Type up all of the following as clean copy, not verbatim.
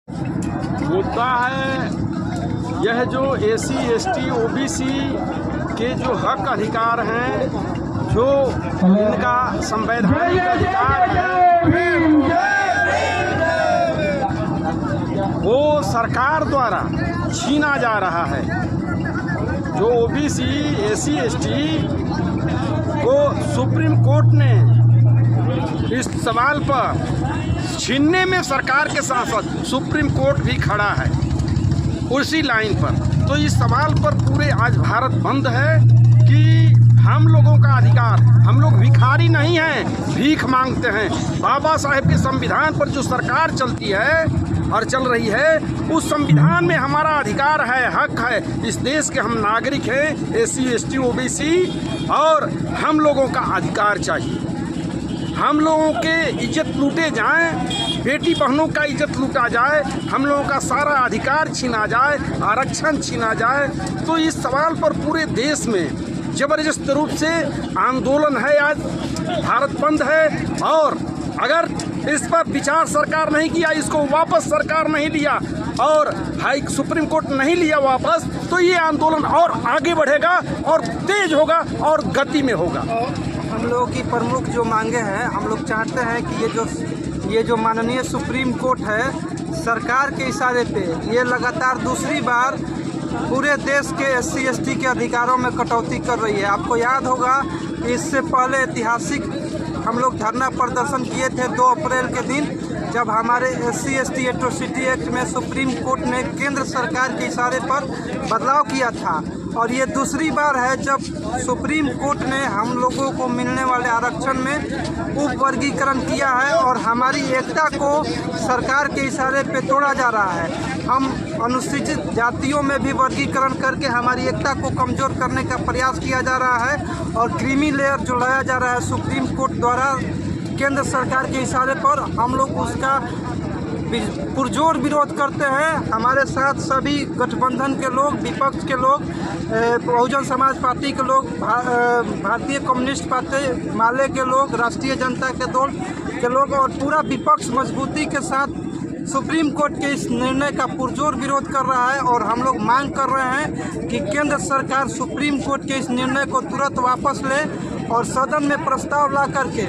मुद्दा है यह जो एसी, एसटी, ओबीसी के जो हक अधिकार हैं, जो इनका संवैधानिक अधिकार है, वो सरकार द्वारा छीना जा रहा है। जो ओबीसी, एसी, एसटी को सुप्रीम कोर्ट ने इस सवाल पर छीनने में सरकार के साथ साथ सुप्रीम कोर्ट भी खड़ा है उसी लाइन पर। तो इस सवाल पर पूरे आज भारत बंद है कि हम लोगों का अधिकार, हम लोग भिखारी नहीं हैं, भीख मांगते हैं। बाबा साहेब के संविधान पर जो सरकार चलती है और चल रही है, उस संविधान में हमारा अधिकार है, हक है। इस देश के हम नागरिक हैं, एसी, एसटी, ओबीसी, और हम लोगों का अधिकार चाहिए। हम लोगों के इज्जत लूटे जाएं, बेटी बहनों का इज्जत लूटा जाए, हम लोगों का सारा अधिकार छीना जाए, आरक्षण छीना जाए। तो इस सवाल पर पूरे देश में जबरदस्त रूप से आंदोलन है। आज भारत बंद है, और अगर इस पर विचार सरकार नहीं किया, इसको वापस सरकार नहीं लिया और सुप्रीम कोर्ट नहीं लिया वापस, तो ये आंदोलन और आगे बढ़ेगा और तेज होगा और गति में होगा। हम लोगों की प्रमुख जो मांगे हैं, हम लोग चाहते हैं कि ये जो माननीय सुप्रीम कोर्ट है, सरकार के इशारे पे ये लगातार दूसरी बार पूरे देश के एससी, एसटी के अधिकारों में कटौती कर रही है। आपको याद होगा कि इससे पहले ऐतिहासिक हम लोग धरना प्रदर्शन किए थे 2 अप्रैल के दिन, जब हमारे एससी, एसटी एट्रोसिटी एक्ट में सुप्रीम कोर्ट ने केंद्र सरकार के इशारे पर बदलाव किया था। और ये दूसरी बार है जब सुप्रीम कोर्ट ने हम लोगों को मिलने वाले आरक्षण में उप वर्गीकरण किया है और हमारी एकता को सरकार के इशारे पे तोड़ा जा रहा है। हम अनुसूचित जातियों में भी वर्गीकरण करके हमारी एकता को कमज़ोर करने का प्रयास किया जा रहा है और क्रीमी लेयर जो लाया जा रहा है सुप्रीम कोर्ट द्वारा केंद्र सरकार के इशारे पर, हम लोग उसका पुरजोर विरोध करते हैं। हमारे साथ सभी गठबंधन के लोग, विपक्ष के लोग, बहुजन समाज पार्टी के लोग, भारतीय कम्युनिस्ट पार्टी माले के लोग, राष्ट्रीय जनता के दल के लोग और पूरा विपक्ष मजबूती के साथ सुप्रीम कोर्ट के इस निर्णय का पुरजोर विरोध कर रहा है। और हम लोग मांग कर रहे हैं कि केंद्र सरकार सुप्रीम कोर्ट के इस निर्णय को तुरंत वापस ले और सदन में प्रस्ताव ला करके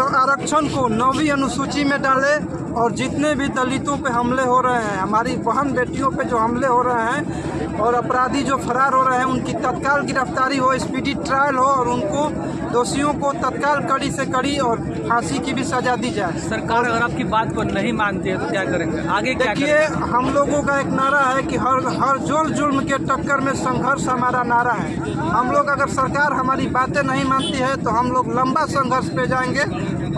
आरक्षण को 9वीं अनुसूची में डाले। और जितने भी दलितों पे हमले हो रहे हैं, हमारी बहन बेटियों पे जो हमले हो रहे हैं और अपराधी जो फरार हो रहे हैं, उनकी तत्काल गिरफ्तारी हो, स्पीडी ट्रायल हो और उनको दोषियों को तत्काल कड़ी से कड़ी और फांसी की भी सजा दी जाए। सरकार अगर आपकी बात को नहीं मानती है तो क्या करेंगे आगे? क्या देखिए, हम लोगों का एक नारा है कि हर जुल्म के टक्कर में संघर्ष हमारा नारा है। हम लोग अगर सरकार हमारी बातें नहीं मानती है तो हम लोग लंबा संघर्ष पे जाएंगे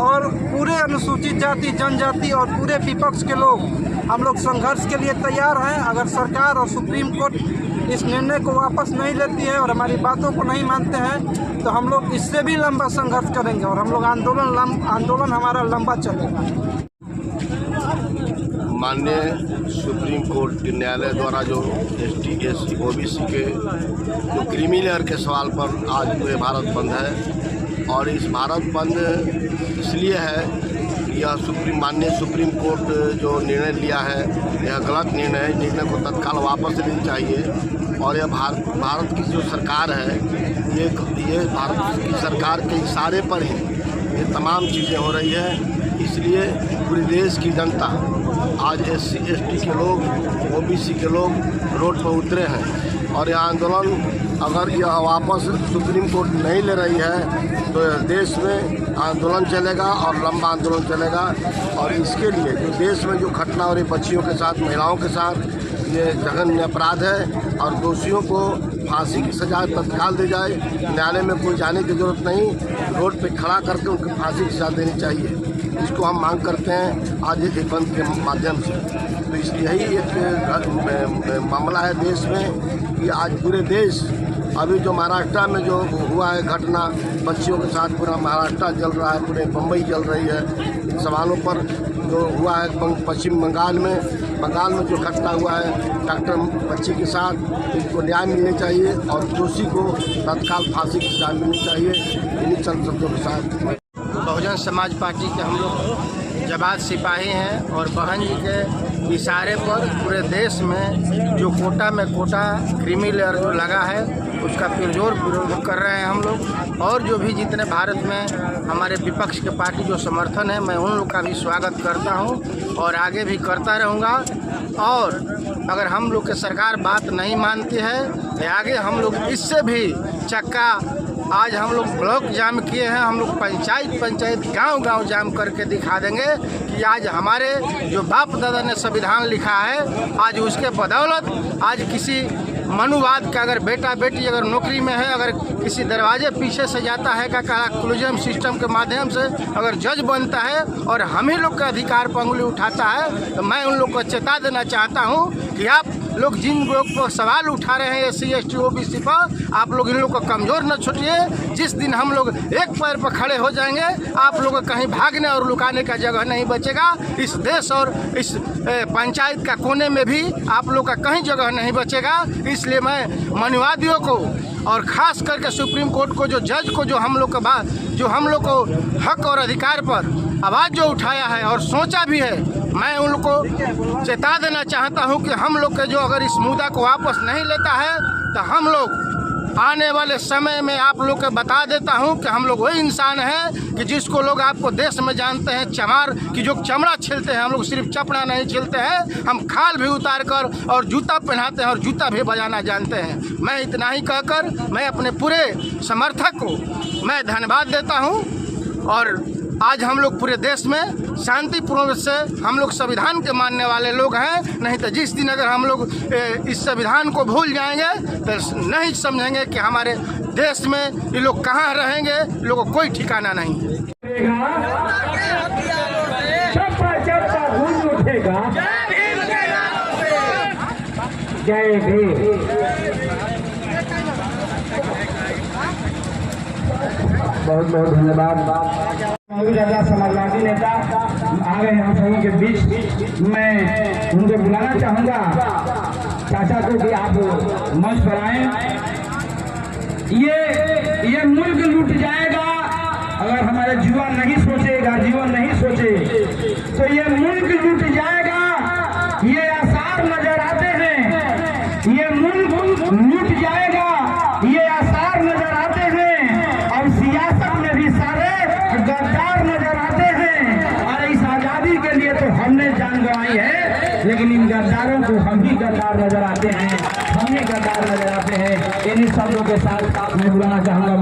और पूरे अनुसूचित जाति, जनजाति और पूरे विपक्ष के लोग हम लोग संघर्ष के लिए तैयार हैं। अगर सरकार और सुप्रीम कोर्ट इस निर्णय को वापस नहीं लेती है और हमारी बातों को नहीं मानते हैं तो हम लोग इससे भी लंबा संघर्ष करेंगे और हम लोग आंदोलन हमारा लंबा चलेगा। माननीय सुप्रीम कोर्ट न्यायालय द्वारा जो एसटी, एससी, ओबीसी के जो क्रीमी लेयर के सवाल पर आज पूरे भारत बंद है। और इस भारत बंद इसलिए है कि यह माननीय सुप्रीम कोर्ट जो निर्णय लिया है, यह गलत निर्णय है। निर्णय को तत्काल वापस लेना चाहिए। और यह भारत की जो सरकार है, ये भारत की सरकार के इशारे पर ही ये तमाम चीज़ें हो रही है। इसलिए पूरे देश की जनता आज एससी, एसटी के लोग, ओबीसी के लोग रोड पर उतरे हैं। और यह आंदोलन अगर यह वापस सुप्रीम कोर्ट नहीं ले रही है तो देश में आंदोलन चलेगा और लंबा आंदोलन चलेगा। और इसके लिए जो देश में जो घटना हो रही बच्चियों के साथ, महिलाओं के साथ, ये जघन्य अपराध है और दोषियों को फांसी की सजा तत्काल दी जाए। न्यायालय में कोई जाने की जरूरत नहीं, रोड पे खड़ा करके उनको फांसी की सजा देनी चाहिए। इसको हम मांग करते हैं आज एक बंद के माध्यम से। तो इसलिए यही एक मामला है देश में कि आज पूरे देश, अभी जो महाराष्ट्र में जो हुआ है घटना बच्चियों के साथ, पूरा महाराष्ट्र जल रहा है, पूरे बम्बई जल रही है। इन सवालों पर जो हुआ है पश्चिम बंगाल में जो घटना हुआ है डॉक्टर बच्ची के साथ, इनको न्याय मिलना चाहिए और दोषी को तत्काल फांसी की सजा मिलनी चाहिए। इन्हीं चंद शब्दों के साथ बहुजन समाज पार्टी के हम लोग जमात सिपाही हैं और बहन जी के इशारे पर पूरे देश में जो कोटा में कोटा क्रीमी लेयर जो लगा है उसका पुरजोर विरोध कर रहे हैं हम लोग। और जो भी जितने भारत में हमारे विपक्ष के पार्टी जो समर्थन है, मैं उन लोग का भी स्वागत करता हूं और आगे भी करता रहूंगा। और अगर हम लोग की सरकार बात नहीं मानती है तो आगे हम लोग इससे भी चक्का, आज हम लोग ब्लॉक जाम किए हैं, हम लोग पंचायत गांव जाम करके दिखा देंगे कि आज हमारे जो बाप दादा ने संविधान लिखा है, आज उसके बदौलत आज किसी मनुवाद का अगर बेटा बेटी अगर नौकरी में है, अगर किसी दरवाजे पीछे से जाता है का क्लोजम सिस्टम के माध्यम से अगर जज बनता है और हम ही लोग के अधिकार पर उंगली उठाता है, तो मैं उन लोग को चेता देना चाहता हूं कि आप लोग जिन लोग पर सवाल उठा रहे हैं SC ST OBC पर, आप लोग इन लोग को कमज़ोर न छूटिए। जिस दिन हम लोग एक पैर पर खड़े हो जाएंगे, आप लोग को कहीं भागने और लुकाने का जगह नहीं बचेगा। इस देश और इस पंचायत का कोने में भी आप लोग का कहीं जगह नहीं बचेगा। इसलिए मैं मनुवादियों को और ख़ास करके सुप्रीम कोर्ट को, जो जज को, जो हम लोग का जो हम लोग को हक और अधिकार पर आवाज़ जो उठाया है और सोचा भी है, मैं उन लोग को चेता देना चाहता हूं कि हम लोग के जो अगर इस मुद्दा को वापस नहीं लेता है तो हम लोग आने वाले समय में आप लोग को बता देता हूं कि हम लोग वही इंसान हैं कि जिसको लोग आपको देश में जानते हैं चमार की, जो चमड़ा छीलते हैं। हम लोग सिर्फ चपड़ा नहीं छीलते हैं, हम खाल भी उतार कर और जूता पहनाते हैं और जूता भी बजाना जानते हैं। मैं इतना ही कहकर मैं अपने पूरे समर्थक को मैं धन्यवाद देता हूं। और आज हम लोग पूरे देश में शांतिपूर्ण से हम लोग संविधान के मानने वाले लोग हैं। नहीं तो जिस दिन अगर हम लोग इस संविधान को भूल जाएंगे तो नहीं समझेंगे कि हमारे देश में ये लोग कहाँ रहेंगे, लोगों को कोई ठिकाना नहीं है। जय भीम। बहुत बहुत धन्यवाद। समाजवादी नेता आ गए हम सभी के बीच। मैं उनको बुलाना चाहूँगा चाचा को कि आप मंच पर आए। ये मुल्क लूट जाएगा अगर हमारे युवा नहीं सोचेगा, जीवन नहीं सोचे तो ये मुल्क लूट जाएगा। ये आसार नजर आते हैं, ये मुल्क लूट जाएगा, ये आसार नजर आते हैं। और सियासत में भी सारे गद्दार नजर आते हैं। और इस आजादी के लिए तो हमने जान गंवाई है, लेकिन इन गद्दारों को हम ही गद्दार नजर आते हैं, हम ही गद्दार नजर आते हैं। इन्हीं शब्दों के साथ मैं बुलाना चाहूंगा।